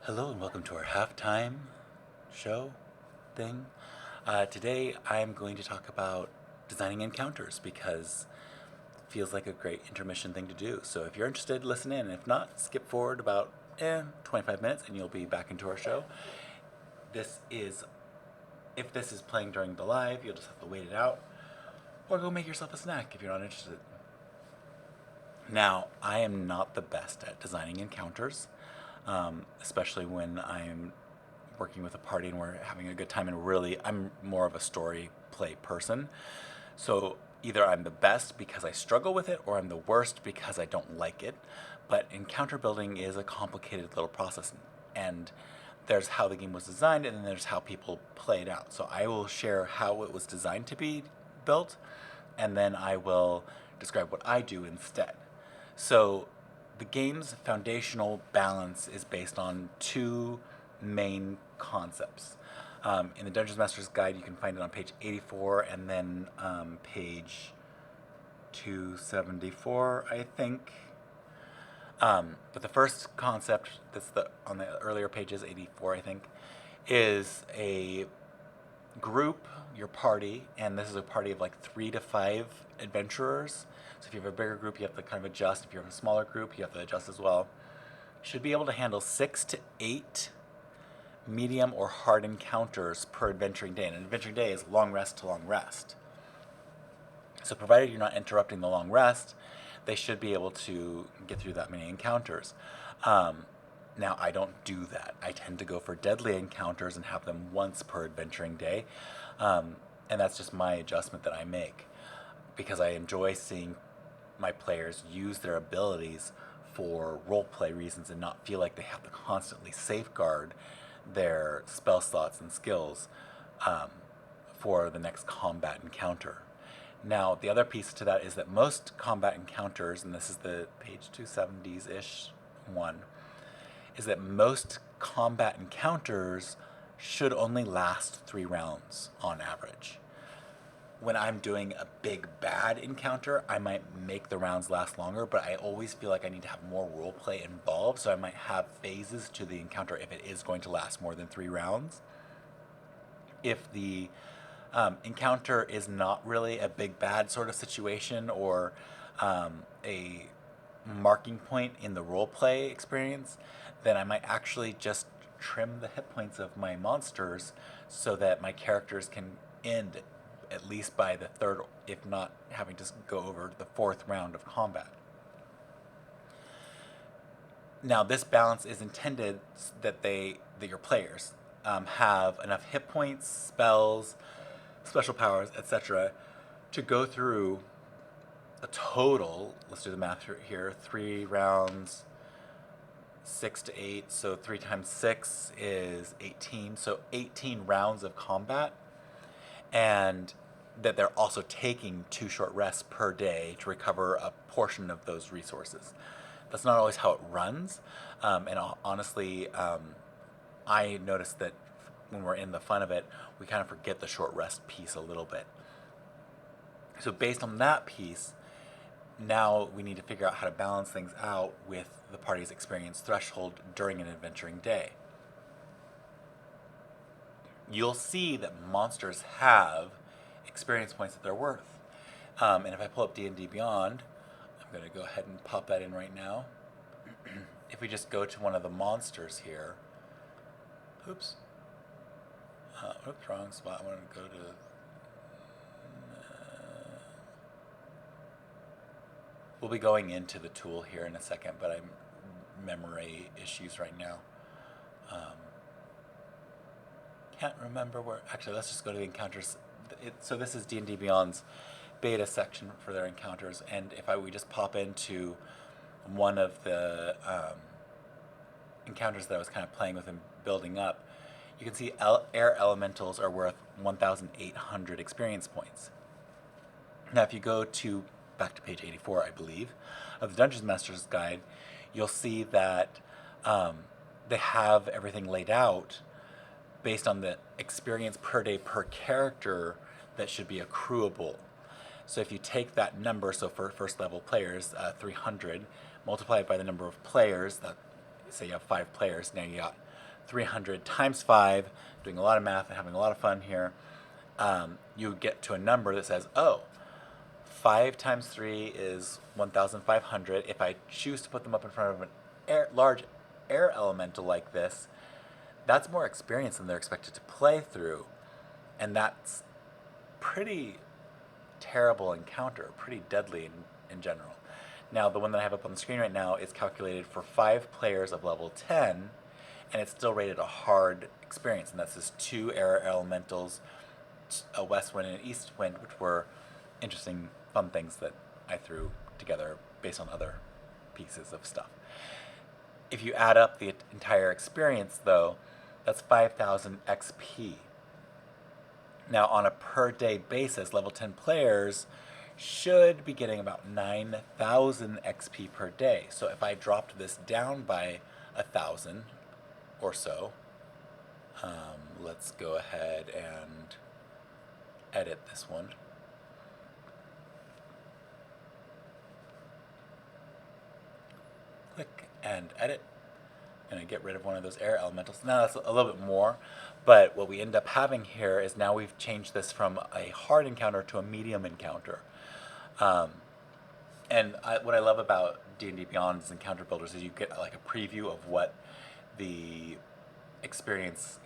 Hello and welcome to our halftime show thing. Today I'm going to talk about designing encounters because it feels like a great intermission thing to do. So if you're interested, listen in. If not, skip forward about 25 minutes and you'll be back into our show. This is, if this is playing during the live, you'll just have to wait it out or go make yourself a snack if you're not interested. Now, I am not the best at designing encounters, especially when I'm working with a party and we're having a good time. And really, I'm more of a story play person. So either I'm the best because I struggle with it, or I'm the worst because I don't like it. But encounter building is a complicated little process, and there's how the game was designed, and then there's how people play it out. So I will share how it was designed to be built, and then I will describe what I do instead. So the game's foundational balance is based on two main concepts. In the Dungeons Master's Guide, you can find it on page 84 and then page 274, I think. But the first concept that's on the earlier pages, 84, I think, is a group, your party, and this is a party of like 3 to 5 adventurers. So if you have a bigger group, you have to kind of adjust. If you have a smaller group, you have to adjust as well. You should be able to handle 6 to 8 medium or hard encounters per adventuring day. And an adventuring day is long rest to long rest. So provided you're not interrupting the long rest, they should be able to get through that many encounters. Now, I don't do that. I tend to go for deadly encounters and have them once per adventuring day. And that's just my adjustment that I make because I enjoy seeing my players use their abilities for roleplay reasons and not feel like they have to constantly safeguard their spell slots and skills for the next combat encounter. Now, the other piece to that is that most combat encounters, and this is the page 270s-ish one, is that most combat encounters should only last 3 rounds on average. When I'm doing a big bad encounter, I might make the rounds last longer, but I always feel like I need to have more roleplay involved, so I might have phases to the encounter if it is going to last more than 3 rounds. If the encounter is not really a big bad sort of situation or a marking point in the roleplay experience, then I might actually just trim the hit points of my monsters so that my characters can end at least by the 3rd, if not having to go over the 4th round of combat. Now, this balance is intended that your players have enough hit points, spells, special powers, etc., to go through a total, let's do the math here, 3 rounds, 6 to 8, so 3 times 6 is 18, so 18 rounds of combat, and that they're also taking 2 short rests per day to recover a portion of those resources. That's not always how it runs, and honestly, I noticed that when we're in the fun of it, we kind of forget the short rest piece a little bit. So based on that piece, now we need to figure out how to balance things out with the party's experience threshold during an adventuring day. You'll see that monsters have experience points that they're worth. And if I pull up D&D Beyond, I'm going to go ahead and pop that in right now. If we just go to one of the monsters here, oops, wrong spot. I want to go to. We'll be going into the tool here in a second, but I'm memory issues right now. Can't remember where. Actually, let's just go to the encounters. So this is D&D Beyond's beta section for their encounters, and if we just pop into one of the encounters that I was kind of playing with and building up, you can see air elementals are worth 1,800 experience points. Now, if you go back to page 84, I believe, of the Dungeons Master's Guide, you'll see that they have everything laid out based on the experience per day per character that should be accruable. So if you take that number, so for first level players, 300, multiply it by the number of players, that say you have 5 players, now you got 300 times 5, doing a lot of math and having a lot of fun here, you get to a number that says, oh, 5 times 3 is 1,500. If I choose to put them up in front of an large air elemental like this, that's more experience than they're expected to play through. And that's pretty terrible encounter, pretty deadly in general. Now, the one that I have up on the screen right now is calculated for 5 players of level 10, and it's still rated a hard experience, and that's just 2 air elementals, a west wind and an east wind, which were interesting, fun things that I threw together based on other pieces of stuff. If you add up the entire experience, though, that's 5,000 XP. Now, on a per-day basis, level 10 players should be getting about 9,000 XP per day. So if I dropped this down by 1,000 or so, let's go ahead and edit this one. Click and edit. I'm going to get rid of one of those air elementals. Now that's a little bit more, but what we end up having here is now we've changed this from a hard encounter to a medium encounter. And what I love about D&D Beyond's encounter builders is you get like a preview of what the experiences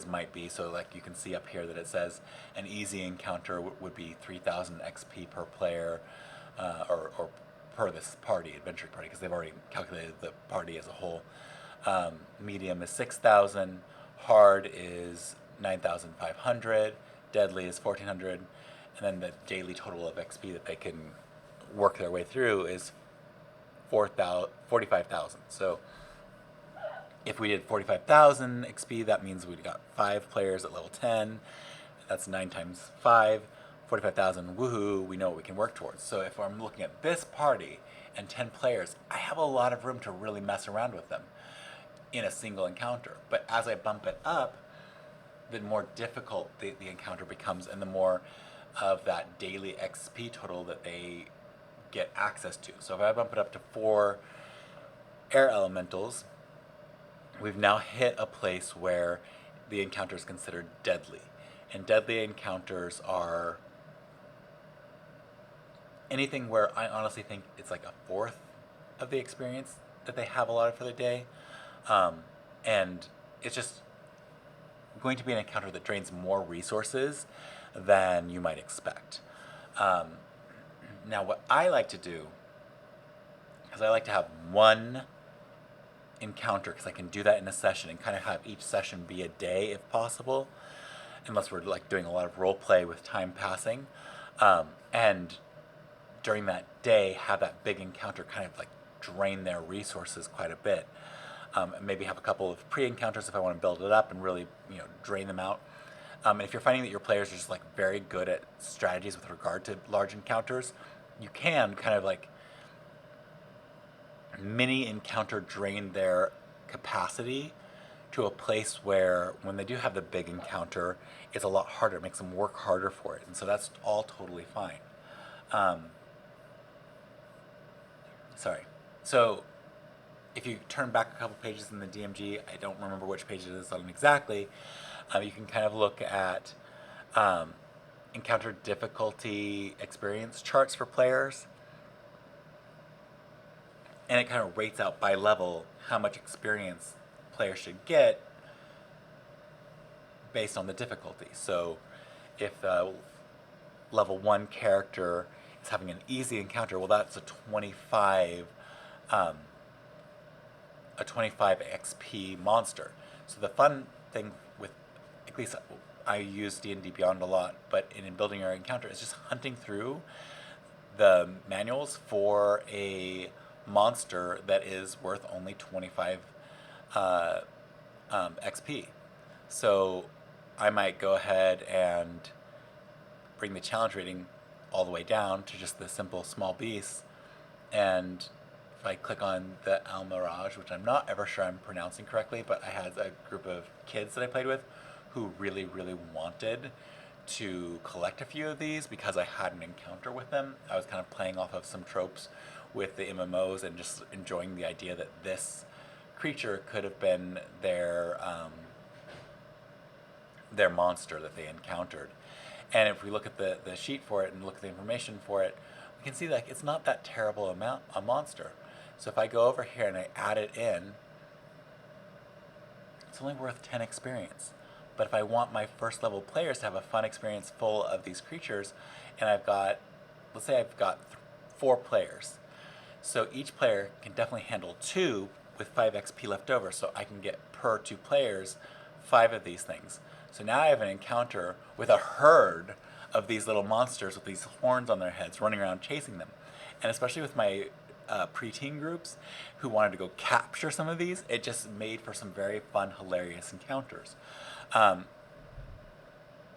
might be. So like you can see up here that it says an easy encounter would be 3,000 XP per player, or per this party, adventure party, because they've already calculated the party as a whole. Medium is 6,000, hard is 9,500, deadly is 1,400, and then the daily total of XP that they can work their way through is 45,000. So if we did 45,000 XP, that means we got 5 players at level 10. That's 9 times 5, 45,000. Woohoo! We know what we can work towards. So if I'm looking at this party and 10 players, I have a lot of room to really mess around with them in a single encounter. But as I bump it up, the more difficult the encounter becomes, and the more of that daily XP total that they get access to. So if I bump it up to 4 air elementals, we've now hit a place where the encounter is considered deadly. And deadly encounters are anything where I honestly think it's like a fourth of the experience that they have allotted for the day. And it's just going to be an encounter that drains more resources than you might expect. Now, what I like to do is I like to have one encounter, because I can do that in a session and kind of have each session be a day if possible, unless we're like doing a lot of role play with time passing. And during that day, have that big encounter kind of like drain their resources quite a bit. Maybe have a couple of pre-encounters if I want to build it up and really, drain them out. And if you're finding that your players are just like very good at strategies with regard to large encounters, you can kind of like mini encounter drain their capacity to a place where when they do have the big encounter, it's a lot harder. It makes them work harder for it. And so that's all totally fine. So if you turn back a couple pages in the DMG, I don't remember which page it is on exactly, you can kind of look at encounter difficulty experience charts for players. And it kind of rates out by level how much experience players should get based on the difficulty. So if the level 1 character is having an easy encounter, well, that's a 25 XP monster. So the fun thing with, at least I use D&D Beyond a lot, but in building your encounter, is just hunting through the manuals for a monster that is worth only 25 XP. So I might go ahead and bring the challenge rating all the way down to just the simple small beasts, and if I click on the Almirage, which I'm not ever sure I'm pronouncing correctly, but I had a group of kids that I played with who really, really wanted to collect a few of these because I had an encounter with them. I was kind of playing off of some tropes with the MMOs and just enjoying the idea that this creature could have been their monster that they encountered. And if we look at the sheet for it and look at the information for it, we can see like it's not that terrible a monster. So if I go over here and I add it in, it's only worth 10 experience. But if I want my first level players to have a fun experience full of these creatures, and I've got, let's say I've got 4 players. So each player can definitely handle 2 with 5 XP left over, so I can get per 2 players 5 of these things. So now I have an encounter with a herd of these little monsters with these horns on their heads running around chasing them. And especially with my preteen groups who wanted to go capture some of these, it just made for some very fun, hilarious encounters.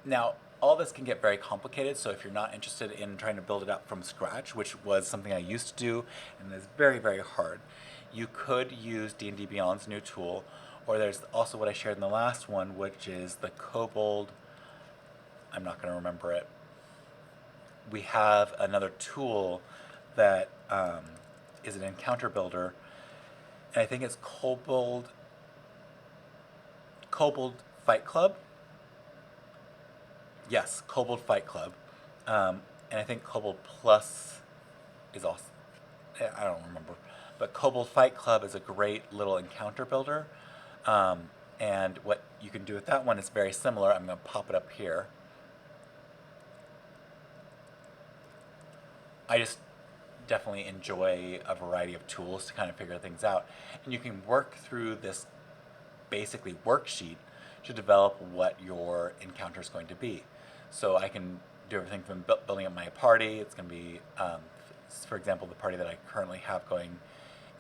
Now, all this can get very complicated, so if you're not interested in trying to build it up from scratch, which was something I used to do and is very, very hard, you could use D&D Beyond's new tool, or there's also what I shared in the last one, which is the Kobold, I'm not going to remember it. We have another tool that is an encounter builder, and I think it's Kobold Fight Club. Yes, Kobold Fight Club. And I think Kobold Plus is also, I don't remember. But Kobold Fight Club is a great little encounter builder. And what you can do with that one is very similar. I'm going to pop it up here. I just definitely enjoy a variety of tools to kind of figure things out. And you can work through this basically worksheet to develop what your encounter is going to be. So I can do everything from building up my party. It's going to be, for example, the party that I currently have going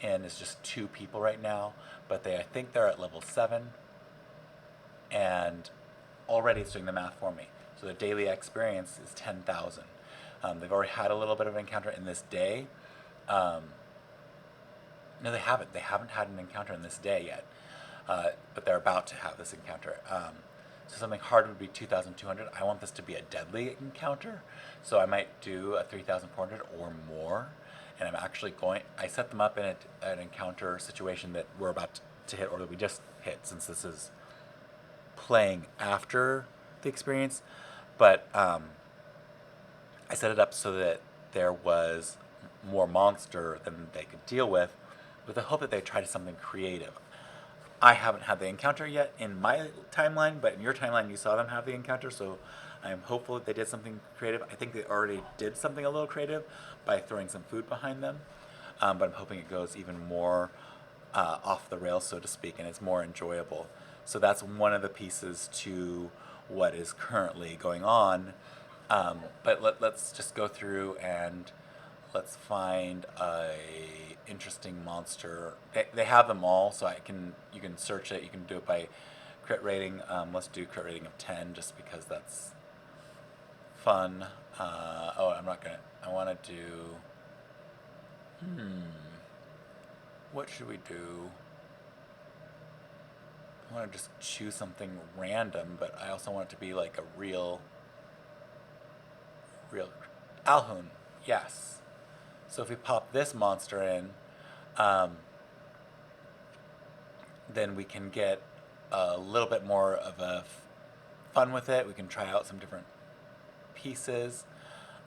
in is just 2 people right now, but I think they're at level 7, and already it's doing the math for me. So the daily experience is 10,000. They've already had a little bit of an encounter in this day. No, they haven't. They haven't had an encounter in this day yet, but they're about to have this encounter. So something hard would be 2,200. I want this to be a deadly encounter, so I might do a 3,400 or more. And I'm actually I set them up in an encounter situation that we're about to hit, or that we just hit, since this is playing after the experience. But I set it up so that there was more monster than they could deal with the hope that they try something creative. I haven't had the encounter yet in my timeline, but in your timeline you saw them have the encounter, so I'm hopeful that they did something creative. I think they already did something a little creative by throwing some food behind them, but I'm hoping it goes even more off the rails, so to speak, and it's more enjoyable. So that's one of the pieces to what is currently going on. But let's just go through and let's find a interesting monster. They have them all, so you can search it. You can do it by crit rating. Let's do crit rating of 10, just because that's fun. I'm not gonna. I want to do. What should we do? I want to just choose something random, but I also want it to be like a real Alhoun. Yes. So if we pop this monster in, then we can get a little bit more of a fun with it. We can try out some different pieces,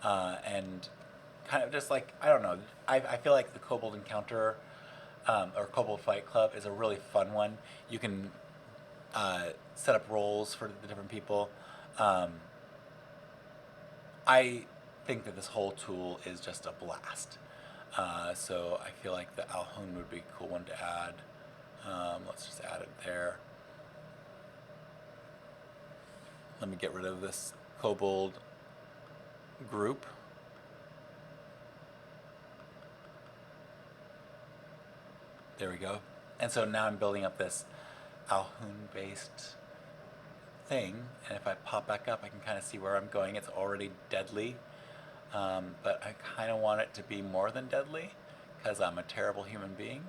and kind of just like, I don't know, I feel like the Kobold Encounter or Kobold Fight Club is a really fun one. You can set up roles for the different people. I think that this whole tool is just a blast. So I feel like the Alhoun would be a cool one to add. Let's just add it there. Let me get rid of this Kobold group. There we go. And so now I'm building up this Alhoun-based thing, and if I pop back up, I can kind of see where I'm going. It's already deadly, but I kind of want it to be more than deadly, because I'm a terrible human being.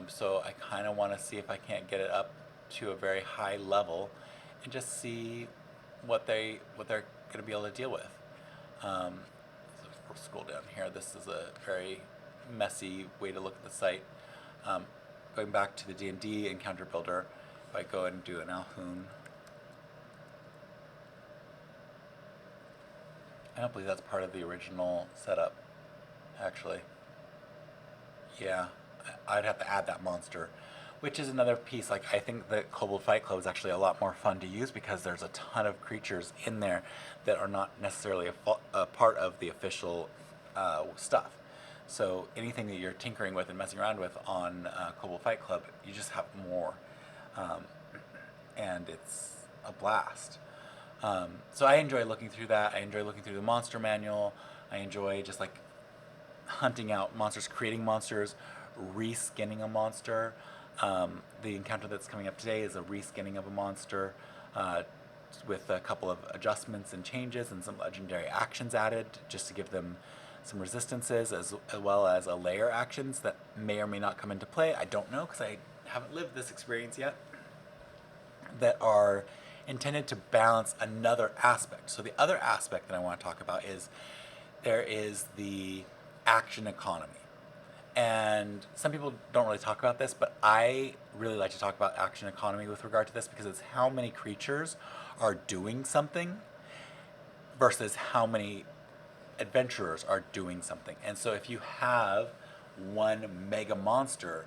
So I kind of want to see if I can't get it up to a very high level, and just see what they're going to be able to deal with. So we'll scroll down here. This is a very messy way to look at the site. going back to the D&D encounter builder, if I go and do an Alhoon, I don't believe that's part of the original setup, actually. Yeah, I'd have to add that monster, which is another piece. Like, I think the Kobold Fight Club is actually a lot more fun to use because there's a ton of creatures in there that are not necessarily a part of the official stuff. So anything that you're tinkering with and messing around with on Kobold Fight Club, you just have more, um, and it's a blast. So I enjoy looking through that. I enjoy looking through the monster manual. I enjoy just like hunting out monsters, creating monsters, reskinning a monster. The encounter that's coming up today is a reskinning of a monster with a couple of adjustments and changes and some legendary actions added just to give them some resistances as well as a layer actions that may or may not come into play. I don't know because I haven't lived this experience yet, that are intended to balance another aspect. So the other aspect that I want to talk about is there is the action economy. And some people don't really talk about this, but I really like to talk about action economy with regard to this because it's how many creatures are doing something versus how many adventurers are doing something. And so if you have one mega monster,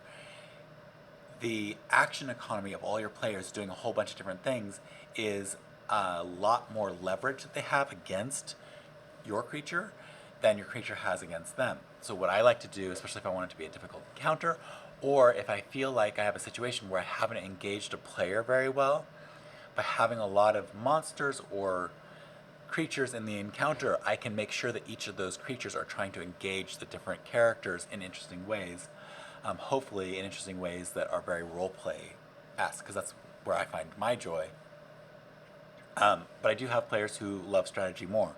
the action economy of all your players doing a whole bunch of different things is a lot more leverage that they have against your creature than your creature has against them. So what I like to do, especially if I want it to be a difficult encounter, or if I feel like I have a situation where I haven't engaged a player very well, by having a lot of monsters or creatures in the encounter, I can make sure that each of those creatures are trying to engage the different characters in interesting ways. Hopefully in interesting ways that are very roleplay-esque, because that's where I find my joy. But I do have players who love strategy more.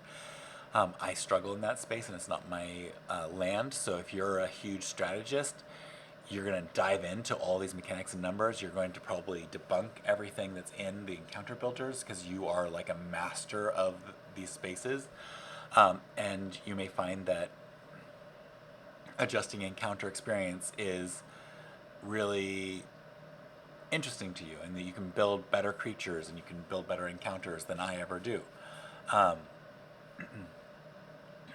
I struggle in that space, and it's not my land. So if you're a huge strategist, you're going to dive into all these mechanics and numbers. You're going to probably debunk everything that's in the encounter builders because you are like a master of these spaces. And you may find that adjusting encounter experience is really interesting to you, and that you can build better creatures and you can build better encounters than I ever do.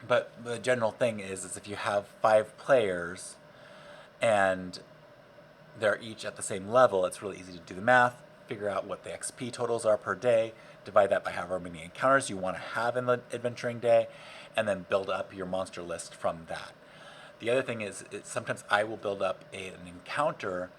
But the general thing is if you have 5 players and they're each at the same level, it's really easy to do the math, figure out what the XP totals are per day, divide that by however many encounters you want to have in the adventuring day, and then build up your monster list from that. The other thing is sometimes I will build up an encounter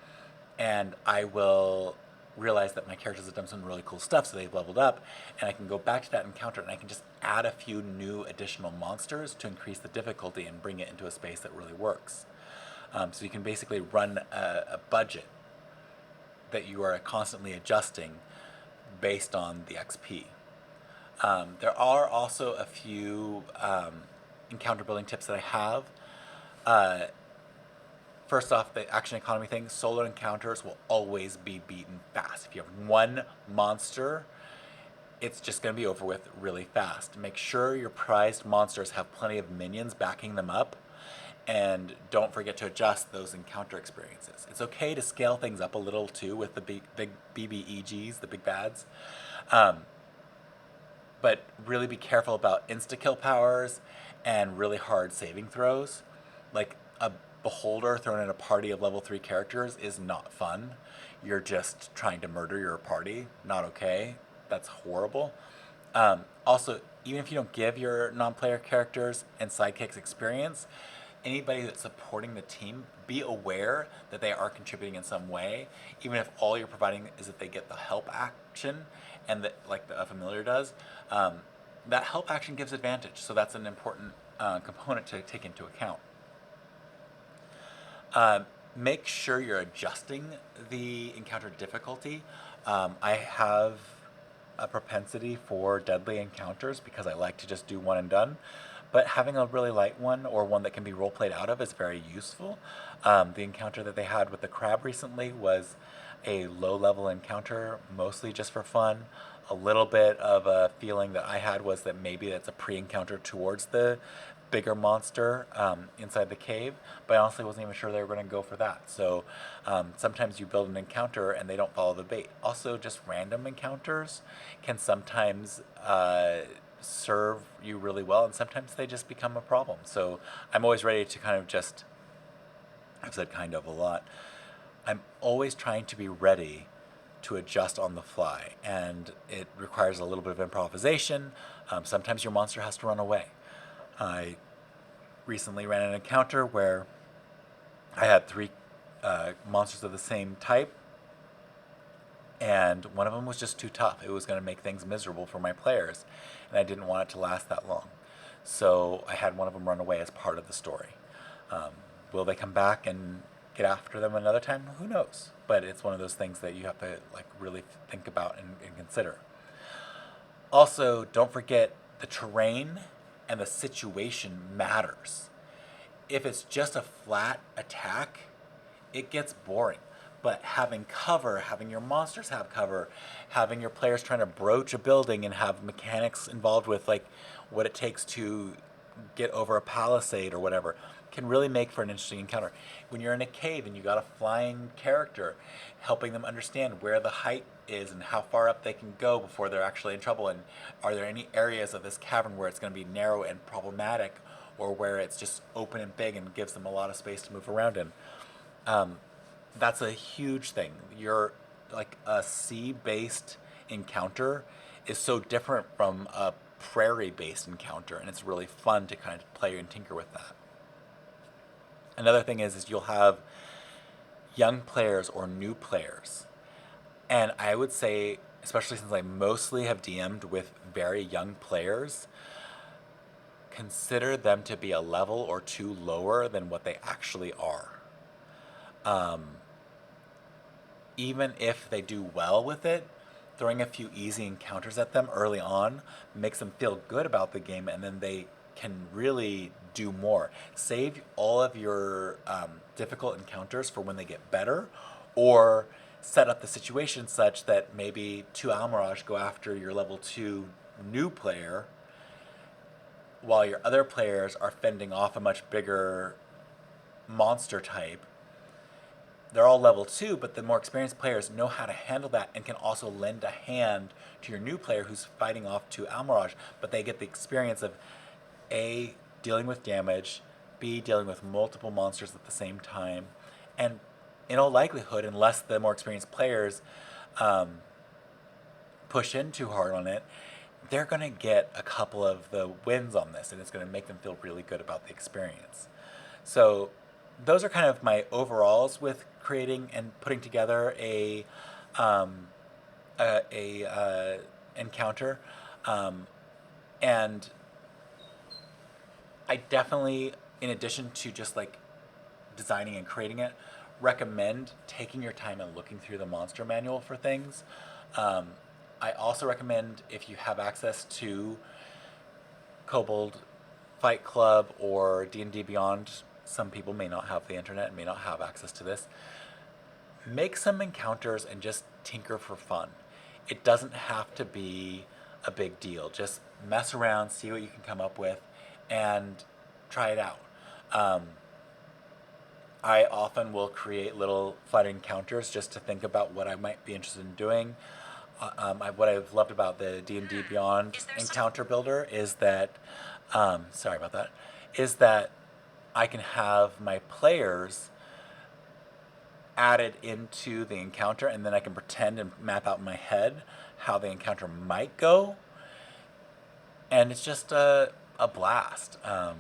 and I will realize that my characters have done some really cool stuff, so they've leveled up, and I can go back to that encounter and I can just add a few new additional monsters to increase the difficulty and bring it into a space that really works. So you can basically run a budget that you are constantly adjusting based on the XP. There are also a few encounter building tips that I have. First off, the action economy thing, solo encounters will always be beaten fast. If you have one monster, it's just going to be over with really fast. Make sure your prized monsters have plenty of minions backing them up, and don't forget to adjust those encounter experiences. It's okay to scale things up a little too with the big BBEGs, the big bads. But really be careful about insta-kill powers and really hard saving throws. Like a beholder thrown in a party of level 3 characters is not fun. You're just trying to murder your party. Not okay. That's horrible. Also, even if you don't give your non-player characters and sidekicks experience, anybody that's supporting the team, be aware that they are contributing in some way, even if all you're providing is that they get the help action and that, like a familiar does. That help action gives advantage, so that's an important component to take into account. Make sure you're adjusting the encounter difficulty. I have a propensity for deadly encounters because I like to just do one and done, but having a really light one or one that can be role played out of is very useful. The encounter that they had with the crab recently was a low level encounter, mostly just for fun. A little bit of a feeling that I had was that maybe it's a pre-encounter towards the bigger monster inside the cave, but I honestly wasn't even sure they were going to go for that. So sometimes you build an encounter and they don't follow the bait. Also, just random encounters can sometimes serve you really well, and sometimes they just become a problem. So I'm always ready to kind of just, I've said kind of a lot, I'm always trying to be ready to adjust on the fly, and it requires a little bit of improvisation. Sometimes your monster has to run away. I recently ran an encounter where I had three monsters of the same type, and one of them was just too tough. It was going to make things miserable for my players, and I didn't want it to last that long. So I had one of them run away as part of the story. Will they come back and get after them another time? Who knows? But it's one of those things that you have to like really think about and consider. Also, don't forget the terrain and the situation matters. If it's just a flat attack, it gets boring. But having cover, having your monsters have cover, having your players trying to broach a building and have mechanics involved with like what it takes to get over a palisade or whatever can really make for an interesting encounter. When you're in a cave and you got a flying character, helping them understand where the height is and how far up they can go before they're actually in trouble, and are there any areas of this cavern where it's going to be narrow and problematic, or where it's just open and big and gives them a lot of space to move around in. That's a huge thing. You're like a sea-based encounter is so different from a prairie-based encounter, and it's really fun to kind of play and tinker with that. Another thing is you'll have young players or new players, and I would say, especially since I mostly have DM'd with very young players, consider them to be a level or two lower than what they actually are. Even if they do well with it, throwing a few easy encounters at them early on makes them feel good about the game, and then they can really do more. Save all of your difficult encounters for when they get better, or set up the situation such that maybe two Almirage go after your level 2 new player, while your other players are fending off a much bigger monster type. They're all level 2, but the more experienced players know how to handle that and can also lend a hand to your new player who's fighting off two Almirage, but they get the experience of A, dealing with damage, B, dealing with multiple monsters at the same time, and in all likelihood, unless the more experienced players push in too hard on it, they're going to get a couple of the wins on this, and it's going to make them feel really good about the experience. So those are kind of my overalls with creating and putting together a encounter, and I definitely, in addition to just like designing and creating it, recommend taking your time and looking through the monster manual for things. I also recommend, if you have access to Kobold Fight Club or D&D Beyond, some people may not have the internet and may not have access to this, make some encounters and just tinker for fun. It doesn't have to be a big deal. Just mess around, see what you can come up with, and try it out. I often will create little fun encounters just to think about what I might be interested in doing. What I've loved about the D&D Beyond encounter builder is that, sorry about that, is that I can have my players added into the encounter, and then I can pretend and map out in my head how the encounter might go, and it's just a blast, and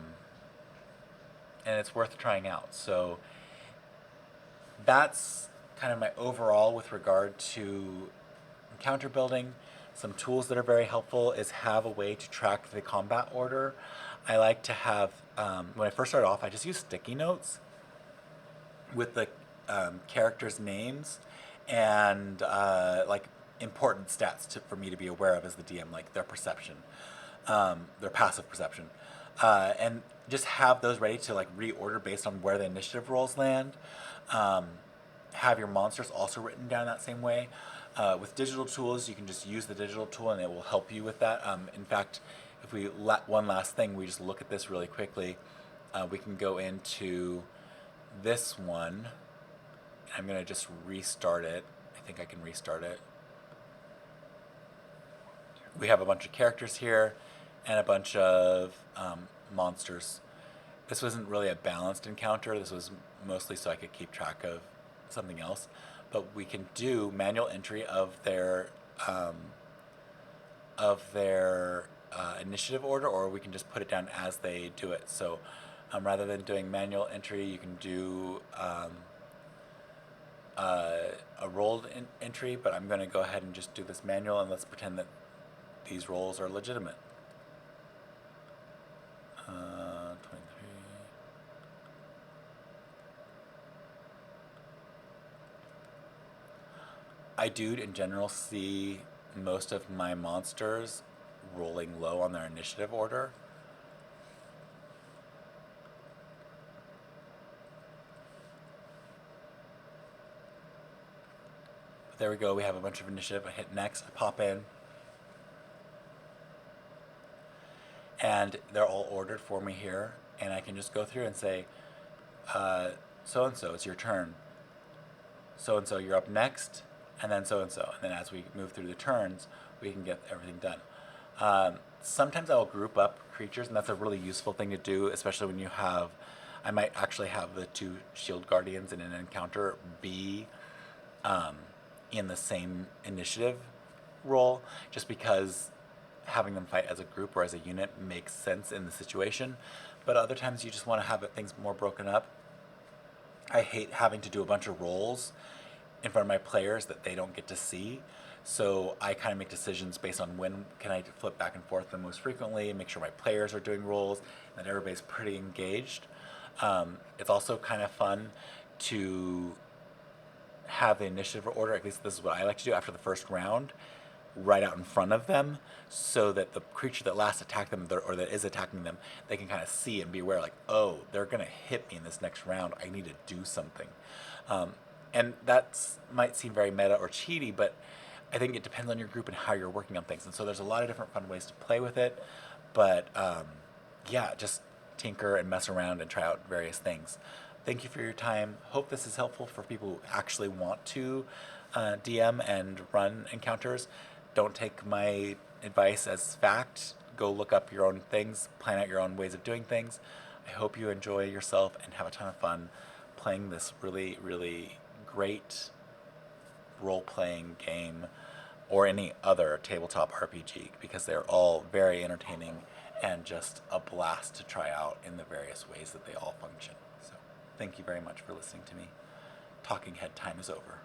it's worth trying out. So that's kind of my overall with regard to encounter building. Some tools that are very helpful is have a way to track the combat order. I like to have, when I first started off, I just used sticky notes with the characters' names and like important stats for me to be aware of as the DM, like their perception, their passive perception, and just have those ready to like reorder based on where the initiative rolls land. Have your monsters also written down that same way. With digital tools, you can just use the digital tool and it will help you with that. In fact, if we one last thing, we just look at this really quickly. We can go into this one. I'm going to just restart it. I think I can restart it. We have a bunch of characters here and a bunch of monsters. This wasn't really a balanced encounter. This was mostly so I could keep track of something else. But we can do manual entry of their initiative order, or we can just put it down as they do it. So rather than doing manual entry, you can do a rolled entry, but I'm going to go ahead and just do this manual, and let's pretend that these rolls are legitimate. 23. I do, in general, see most of my monsters rolling low on their initiative order. But there we go. We have a bunch of initiative. I hit next. I pop in. And they're all ordered for me here. And I can just go through and say, so-and-so, it's your turn. So-and-so, you're up next. And then so-and-so. And then as we move through the turns, we can get everything done. Sometimes I'll group up creatures, and that's a really useful thing to do, especially when you have... I might actually have the 2 shield guardians in an encounter be in the same initiative roll, just because having them fight as a group or as a unit makes sense in the situation. But other times you just want to have things more broken up. I hate having to do a bunch of rolls in front of my players that they don't get to see. So I kind of make decisions based on when can I flip back and forth the most frequently, and make sure my players are doing rolls, and that everybody's pretty engaged. It's also kind of fun to have the initiative order, at least this is what I like to do after the first round, right out in front of them, so that the creature that last attacked them, or that is attacking them, they can kind of see and be aware, like, oh, they're going to hit me in this next round. I need to do something. And that might seem very meta or cheaty, but I think it depends on your group and how you're working on things. And so there's a lot of different fun ways to play with it. But yeah, just tinker and mess around and try out various things. Thank you for your time. Hope this is helpful for people who actually want to DM and run encounters. Don't take my advice as fact. Go look up your own things, plan out your own ways of doing things. I hope you enjoy yourself and have a ton of fun playing this really, really great role-playing game, or any other tabletop RPG, because they're all very entertaining and just a blast to try out in the various ways that they all function. So thank you very much for listening to me. Talking head time is over.